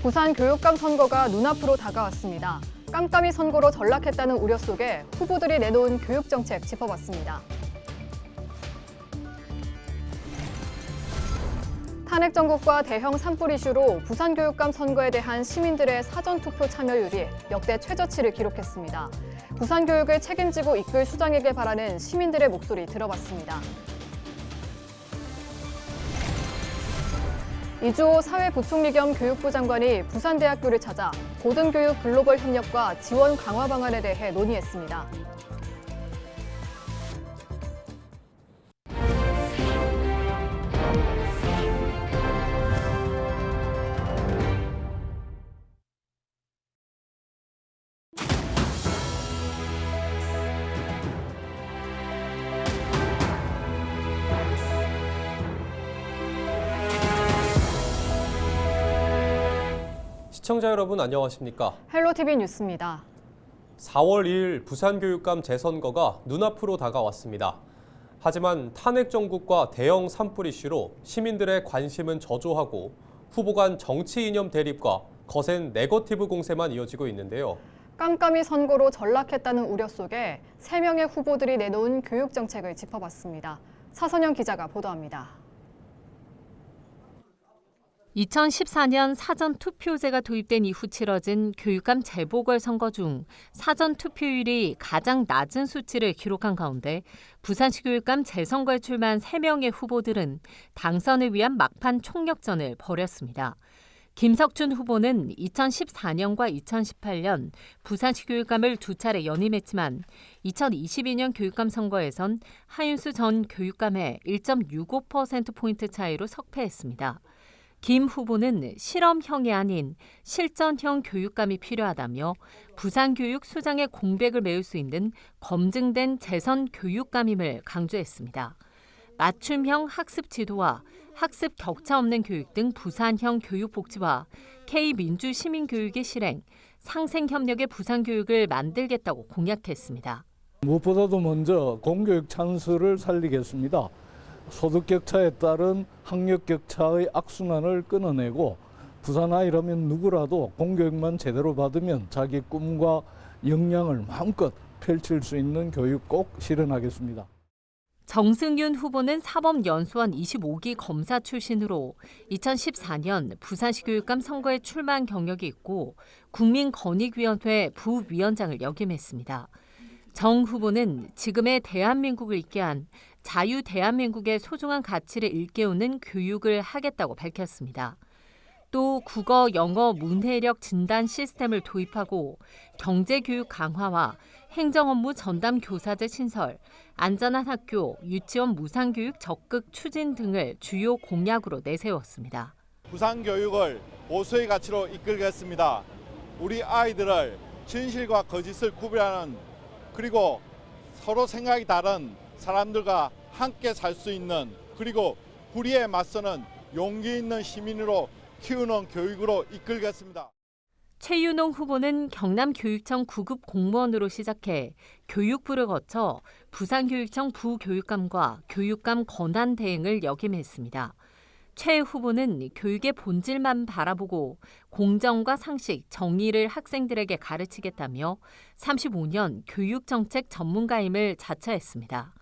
부산 교육감 선거가 눈앞으로 다가왔습니다. 깜깜이 선거로 전락했다는 우려 속에 후보들이 내놓은 교육정책 짚어봤습니다. 탄핵 정국과 대형 산불 이슈로 부산 교육감 선거에 대한 시민들의 사전투표 참여율이 역대 최저치를 기록했습니다. 부산 교육을 책임지고 이끌 수장에게 바라는 시민들의 목소리 들어봤습니다. 이주호 사회부총리 겸 교육부 장관이 부산대학교를 찾아 고등교육 글로벌 협력과 지원 강화 방안에 대해 논의했습니다. 시청자 여러분 안녕하십니까? 헬로티비 뉴스입니다. 4월 2일 부산교육감 재선거가 눈앞으로 다가왔습니다. 하지만 탄핵 정국과 대형 산불 이슈로 시민들의 관심은 저조하고 후보 간 정치 이념 대립과 거센 네거티브 공세만 이어지고 있는데요. 깜깜이 선거로 전락했다는 우려 속에 3명의 후보들이 내놓은 교육 정책을 짚어봤습니다. 사선영 기자가 보도합니다. 2014년 사전투표제가 도입된 이후 치러진 교육감 재보궐선거 중 사전투표율이 가장 낮은 수치를 기록한 가운데 부산시 교육감 재선거에 출마한 3명의 후보들은 당선을 위한 막판 총력전을 벌였습니다. 김석준 후보는 2014년과 2018년 부산시 교육감을 2차례 연임했지만 2022년 교육감 선거에선 하윤수 전 교육감의 1.65%포인트 차이로 석패했습니다. 김 후보는 실험형이 아닌 실전형 교육감이 필요하다며 부산교육수장의 공백을 메울 수 있는 검증된 재선 교육감임을 강조했습니다. 맞춤형 학습 지도와 학습 격차 없는 교육 등 부산형 교육복지와 K민주시민교육의 실행, 상생협력의 부산교육을 만들겠다고 공약했습니다. 무엇보다도 먼저 공교육 찬스를 살리겠습니다. 소득 격차에 따른 학력 격차의 악순환을 끊어내고 부산 아이라면 누구라도 공교육만 제대로 받으면 자기 꿈과 역량을 마음껏 펼칠 수 있는 교육 꼭 실현하겠습니다. 정승윤 후보는 사법연수원 25기 검사 출신으로 2014년 부산시 교육감 선거에 출마한 경력이 있고 국민권익위원회 부위원장을 역임했습니다. 정 후보는 지금의 대한민국을 있게 한 자유 대한민국의 소중한 가치를 일깨우는 교육을 하겠다고 밝혔습니다. 또 국어, 영어, 문해력 진단 시스템을 도입하고 경제교육 강화와 행정업무 전담 교사제 신설, 안전한 학교, 유치원 무상교육 적극 추진 등을 주요 공약으로 내세웠습니다. 부산교육을 보수의 가치로 이끌겠습니다. 우리 아이들을 진실과 거짓을 구별하는 그리고 서로 생각이 다른 사람들과 함께 살 수 있는 그리고 불의에 맞서는 용기 있는 시민으로 키우는 교육으로 이끌겠습니다. 최윤홍 후보는 경남교육청 9급 공무원으로 시작해 교육부를 거쳐 부산교육청 부교육감과 교육감 권한 대행을 역임했습니다. 최 후보는 교육의 본질만 바라보고 공정과 상식, 정의를 학생들에게 가르치겠다며 35년 교육정책 전문가임을 자처했습니다.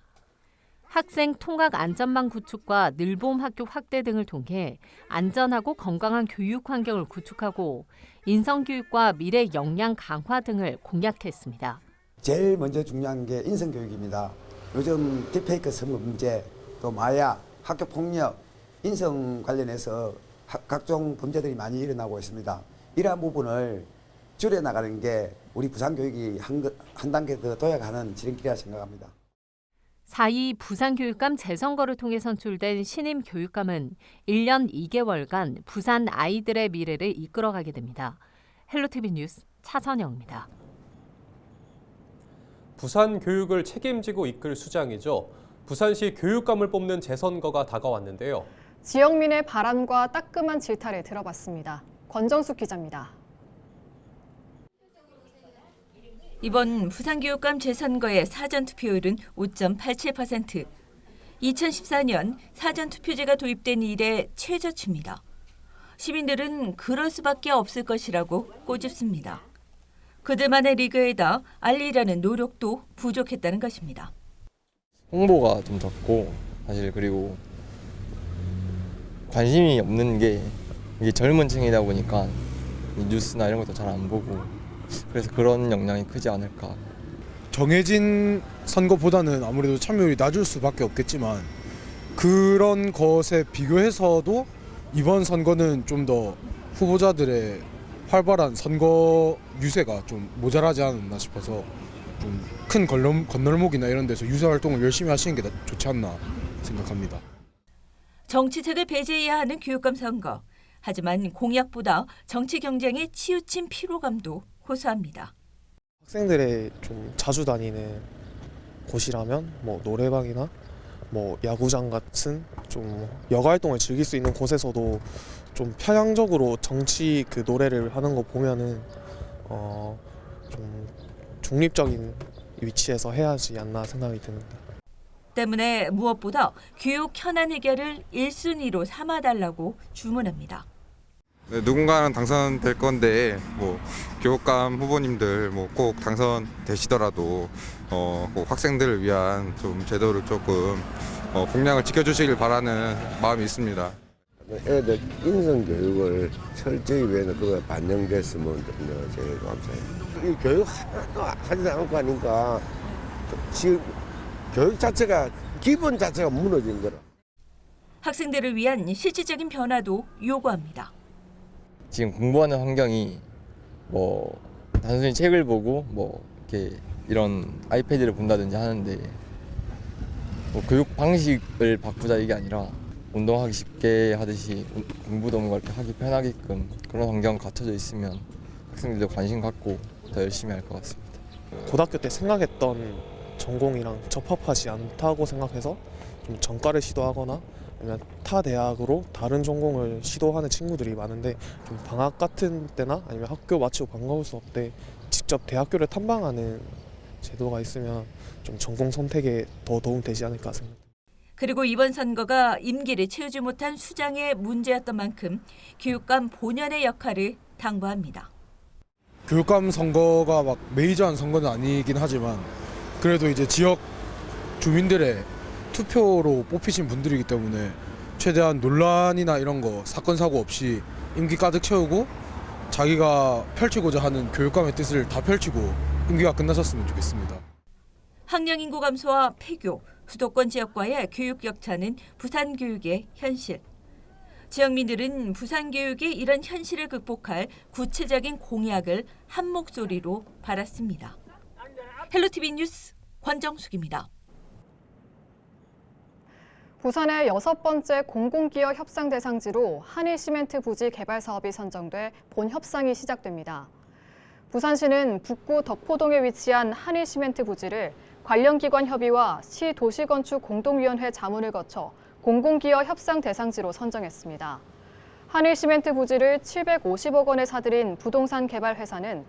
학생 통학 안전망 구축과 늘봄 학교 확대 등을 통해 안전하고 건강한 교육 환경을 구축하고 인성교육과 미래 역량 강화 등을 공약했습니다. 제일 먼저 중요한 게 인성교육입니다. 요즘 딥페이크 선거 문제, 또 마약, 학교 폭력, 인성 관련해서 각종 범죄들이 많이 일어나고 있습니다. 이러한 부분을 줄여나가는 게 우리 부산교육이 한 단계 더 도약하는 지름길이라 생각합니다. 4.2 부산교육감 재선거를 통해 선출된 신임 교육감은 1년 2개월간 부산 아이들의 미래를 이끌어가게 됩니다. 헬로티비 뉴스 차선영입니다. 부산 교육을 책임지고 이끌 수장이죠. 부산시 교육감을 뽑는 재선거가 다가왔는데요. 지역민의 바람과 따끔한 질타를 들어봤습니다. 권정숙 기자입니다. 이번 부산교육감 재선거의 사전투표율은 5.87%. 2014년 사전투표제가 도입된 이래 최저치입니다. 시민들은 그럴 수밖에 없을 것이라고 꼬집습니다. 그들만의 리그에다 알리려는 노력도 부족했다는 것입니다. 홍보가 좀 적고 사실 그리고 관심이 없는 게 이게 젊은 층이다 보니까 이 뉴스나 이런 것도 잘 안 보고 그래서 그런 영향이 크지 않을까. 정해진 선거보다는 아무래도 참여율이 낮을 수밖에 없겠지만 그런 것에 비교해서도 이번 선거는 좀 더 후보자들의 활발한 선거 유세가 좀 모자라지 않았나 싶어서 좀 큰 건널목이나 이런 데서 유세 활동을 열심히 하시는 게 좋지 않나 생각합니다. 정치색을 배제해야 하는 교육감 선거. 하지만 공약보다 정치 경쟁에 치우친 피로감도 호소합니다. 학생들의 좀 자주 다니는 곳이라면 뭐 노래방이나 뭐 야구장 같은 좀 여가 활동을 즐길 수 있는 곳에서도 좀 편향적으로 정치 그 노래를 하는 거 보면은 좀 중립적인 위치에서 해야 하지 않나 생각이 듭니다. 때문에 무엇보다 교육 현안 해결을 1순위로 삼아달라고 주문합니다. 네, 누군가는 당선될 건데 뭐 교육감 후보님들 뭐 꼭 당선되시더라도 꼭 학생들을 위한 좀 제도를 조금 공약을 지켜주시길 바라는 마음이 있습니다. 애들 인성 교육을 철저히 위해서 그거 반영됐으면 제일 감사해요. 이 교육 하나도 하지 않고 하니까 지금 교육 자체가 기본 자체가 무너진 거라. 학생들을 위한 실질적인 변화도 요구합니다. 지금 공부하는 환경이 뭐 단순히 책을 보고 뭐 이렇게 이런 아이패드를 본다든지 하는데 뭐 교육 방식을 바꾸자 이게 아니라 운동하기 쉽게 하듯이 공부도 뭔가 이렇게 하기 편하게끔 그런 환경 갖춰져 있으면 학생들도 관심 갖고 더 열심히 할 것 같습니다. 고등학교 때 생각했던 전공이랑 적합하지 않다고 생각해서 좀 전과를 시도하거나 아니면 타 대학으로 다른 전공을 시도하는 친구들이 많은데 좀 방학 같은 때나 아니면 학교 마치고 방과후 수업 때 직접 대학교를 탐방하는 제도가 있으면 좀 전공 선택에 더 도움되지 않을까 생각합니다. 그리고 이번 선거가 임기를 채우지 못한 수장의 문제였던 만큼 교육감 본연의 역할을 당부합니다. 교육감 선거가 막 메이저한 선거는 아니긴 하지만 그래도 이제 지역 주민들의 투표로 뽑히신 분들이기 때문에 최대한 논란이나 이런 거 사건 사고 없이 임기 가득 채우고 자기가 펼치고자 하는 교육감의 뜻을 다 펼치고 임기가 끝나셨으면 좋겠습니다. 학령 인구 감소와 폐교, 수도권 지역과의 교육 격차는 부산 교육의 현실. 지역민들은 부산 교육의 이런 현실을 극복할 구체적인 공약을 한 목소리로 바랐습니다. 헬로티비 뉴스 권정숙입니다. 부산의 6번째 공공기업 협상 대상지로 한일시멘트 부지 개발 사업이 선정돼 본 협상이 시작됩니다. 부산시는 북구 덕포동에 위치한 한일시멘트 부지를 관련 기관 협의와 시 도시건축 공동위원회 자문을 거쳐 공공기업 협상 대상지로 선정했습니다. 한일시멘트 부지를 750억 원에 사들인 부동산 개발 회사는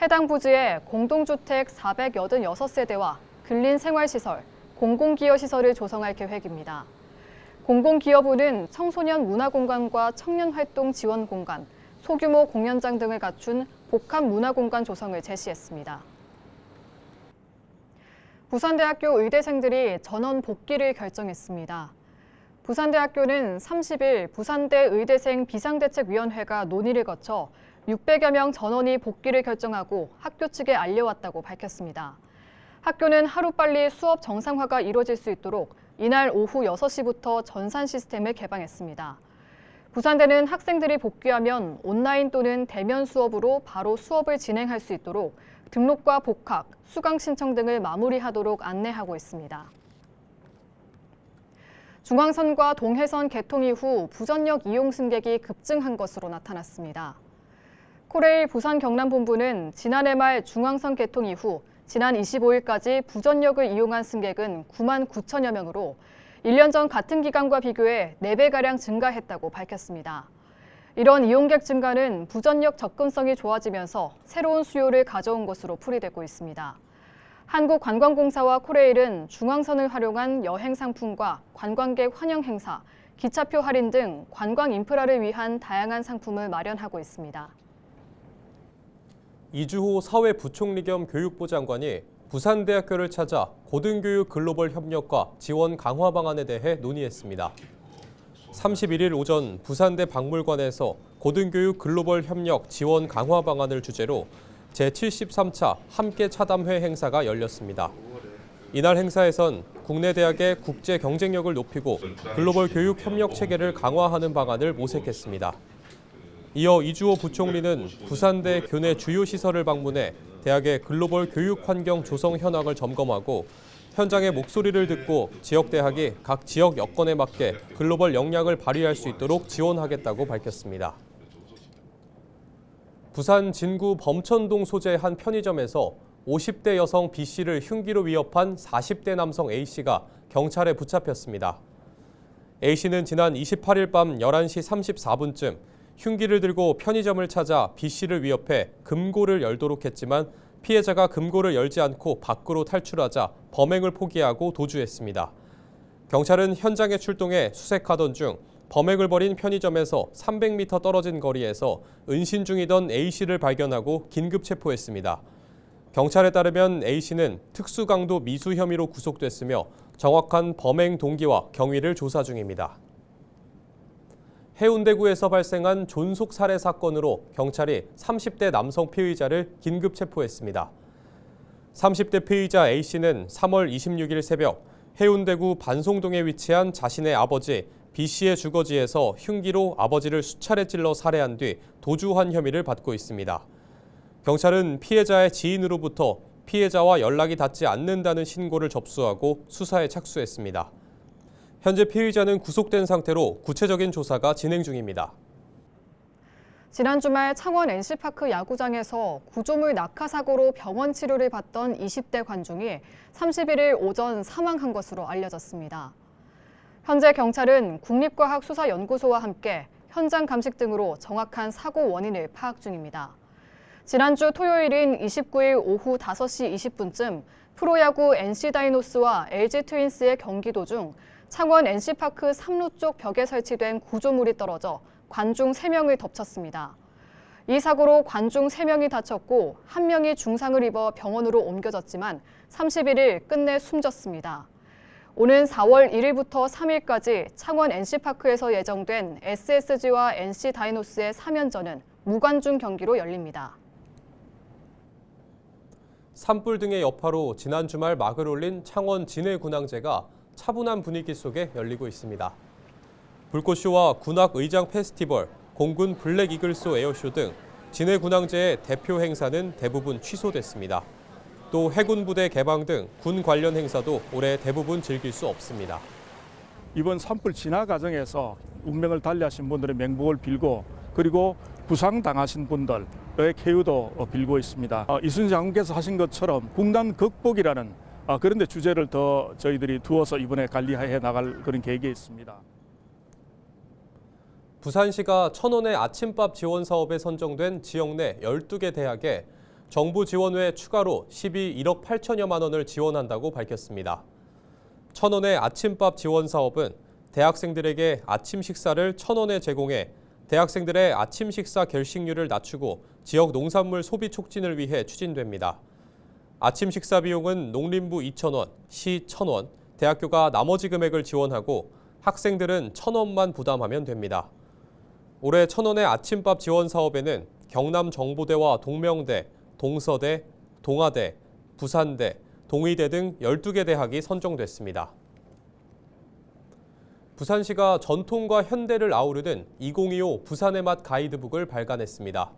해당 부지에 공동주택 486세대와 근린생활시설, 공공기여시설을 조성할 계획입니다. 공공기여부는 청소년 문화공간과 청년활동 지원공간, 소규모 공연장 등을 갖춘 복합문화공간 조성을 제시했습니다. 부산대학교 의대생들이 전원 복귀를 결정했습니다. 부산대학교는 30일 부산대 의대생 비상대책위원회가 논의를 거쳐 600여 명 전원이 복귀를 결정하고 학교 측에 알려왔다고 밝혔습니다. 학교는 하루빨리 수업 정상화가 이루어질 수 있도록 이날 오후 6시부터 전산 시스템을 개방했습니다. 부산대는 학생들이 복귀하면 온라인 또는 대면 수업으로 바로 수업을 진행할 수 있도록 등록과 복학, 수강 신청 등을 마무리하도록 안내하고 있습니다. 중앙선과 동해선 개통 이후 부전역 이용 승객이 급증한 것으로 나타났습니다. 코레일 부산 경남본부는 지난해 말 중앙선 개통 이후 지난 25일까지 부전역을 이용한 승객은 9만 9천여 명으로 1년 전 같은 기간과 비교해 4배가량 증가했다고 밝혔습니다. 이런 이용객 증가는 부전역 접근성이 좋아지면서 새로운 수요를 가져온 것으로 풀이되고 있습니다. 한국관광공사와 코레일은 중앙선을 활용한 여행 상품과 관광객 환영 행사, 기차표 할인 등 관광 인프라를 위한 다양한 상품을 마련하고 있습니다. 이주호 사회부총리 겸 교육부 장관이 부산대학교를 찾아 고등교육 글로벌 협력과 지원 강화 방안에 대해 논의했습니다. 31일 오전 부산대 박물관에서 고등교육 글로벌 협력 지원 강화 방안을 주제로 제73차 함께 차담회 행사가 열렸습니다. 이날 행사에선 국내 대학의 국제 경쟁력을 높이고 글로벌 교육 협력 체계를 강화하는 방안을 모색했습니다. 이어 이주호 부총리는 부산대 교내 주요 시설을 방문해 대학의 글로벌 교육 환경 조성 현황을 점검하고 현장의 목소리를 듣고 지역 대학이 각 지역 여건에 맞게 글로벌 역량을 발휘할 수 있도록 지원하겠다고 밝혔습니다. 부산 진구 범천동 소재의 한 편의점에서 50대 여성 B씨를 흉기로 위협한 40대 남성 A씨가 경찰에 붙잡혔습니다. A씨는 지난 28일 밤 11시 34분쯤 흉기를 들고 편의점을 찾아 B씨를 위협해 금고를 열도록 했지만 피해자가 금고를 열지 않고 밖으로 탈출하자 범행을 포기하고 도주했습니다. 경찰은 현장에 출동해 수색하던 중 범행을 벌인 편의점에서 300m 떨어진 거리에서 은신 중이던 A씨를 발견하고 긴급 체포했습니다. 경찰에 따르면 A씨는 특수강도 미수 혐의로 구속됐으며 정확한 범행 동기와 경위를 조사 중입니다. 해운대구에서 발생한 존속 살해 사건으로 경찰이 30대 남성 피의자를 긴급 체포했습니다. 30대 피의자 A씨는 3월 26일 새벽 해운대구 반송동에 위치한 자신의 아버지 B씨의 주거지에서 흉기로 아버지를 수차례 찔러 살해한 뒤 도주한 혐의를 받고 있습니다. 경찰은 피해자의 지인으로부터 피해자와 연락이 닿지 않는다는 신고를 접수하고 수사에 착수했습니다. 현재 피의자는 구속된 상태로 구체적인 조사가 진행 중입니다. 지난 주말 창원 NC파크 야구장에서 구조물 낙하 사고로 병원 치료를 받던 20대 관중이 31일 오전 사망한 것으로 알려졌습니다. 현재 경찰은 국립과학수사연구소와 함께 현장 감식 등으로 정확한 사고 원인을 파악 중입니다. 지난주 토요일인 29일 오후 5시 20분쯤 프로야구 NC다이노스와 LG트윈스의 경기 도중 창원 NC파크 3루 쪽 벽에 설치된 구조물이 떨어져 관중 3명을 덮쳤습니다. 이 사고로 관중 3명이 다쳤고 1명이 중상을 입어 병원으로 옮겨졌지만 31일 끝내 숨졌습니다. 오는 4월 1일부터 3일까지 창원 NC파크에서 예정된 SSG와 NC다이노스의 3연전은 무관중 경기로 열립니다. 산불 등의 여파로 지난 주말 막을 올린 창원 진해군항제가 차분한 분위기 속에 열리고 있습니다. 불꽃쇼와 군악 의장 페스티벌, 공군 블랙 이글소 에어쇼 등 진해군항제의 대표 행사는 대부분 취소됐습니다. 또 해군 부대 개방 등 군 관련 행사도 올해 대부분 즐길 수 없습니다. 이번 산불 진화 과정에서 운명을 달리하신 분들의 명복을 빌고 그리고 부상당하신 분들의 쾌유도 빌고 있습니다. 이순신 장군께서 하신 것처럼 국난 극복이라는 그런데 주제를 더 저희들이 두어서 이번에 관리해 나갈 그런 계획이 있습니다. 부산시가 천원의 아침밥 지원 사업에 선정된 지역 내 12개 대학에 정부 지원 외 추가로 1억 8천여만 원을 지원한다고 밝혔습니다. 천원의 아침밥 지원 사업은 대학생들에게 아침 식사를 1,000원에 제공해 대학생들의 아침 식사 결식률을 낮추고 지역 농산물 소비 촉진을 위해 추진됩니다. 아침 식사 비용은 농림부 2,000원, 시 1,000원, 대학교가 나머지 금액을 지원하고 학생들은 1,000원만 부담하면 됩니다. 올해 1,000원의 아침밥 지원 사업에는 경남정보대와 동명대, 동서대, 동아대, 부산대, 동의대 등 12개 대학이 선정됐습니다. 부산시가 전통과 현대를 아우르는 2025 부산의 맛 가이드북을 발간했습니다.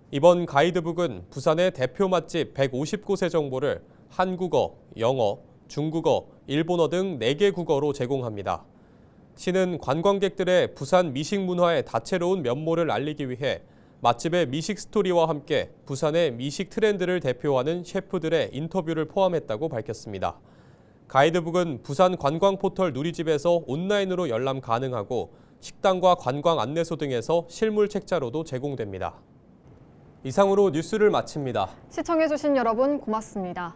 이번 가이드북은 부산의 대표 맛집 150곳의 정보를 한국어, 영어, 중국어, 일본어 등 4개 국어로 제공합니다. 시는 관광객들의 부산 미식 문화의 다채로운 면모를 알리기 위해 맛집의 미식 스토리와 함께 부산의 미식 트렌드를 대표하는 셰프들의 인터뷰를 포함했다고 밝혔습니다. 가이드북은 부산 관광 포털 누리집에서 온라인으로 열람 가능하고 식당과 관광 안내소 등에서 실물 책자로도 제공됩니다. 이상으로 뉴스를 마칩니다. 시청해주신 여러분 고맙습니다.